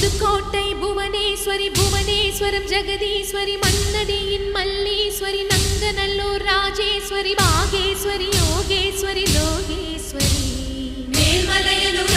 Pudukkottai Bhuvaneswari Puvaneswaram Jagadeeswari மன்னடியின் Malleswari Nanganallur Rajeswari Bageshwari Yogeswari Lokeswari Melmalayanur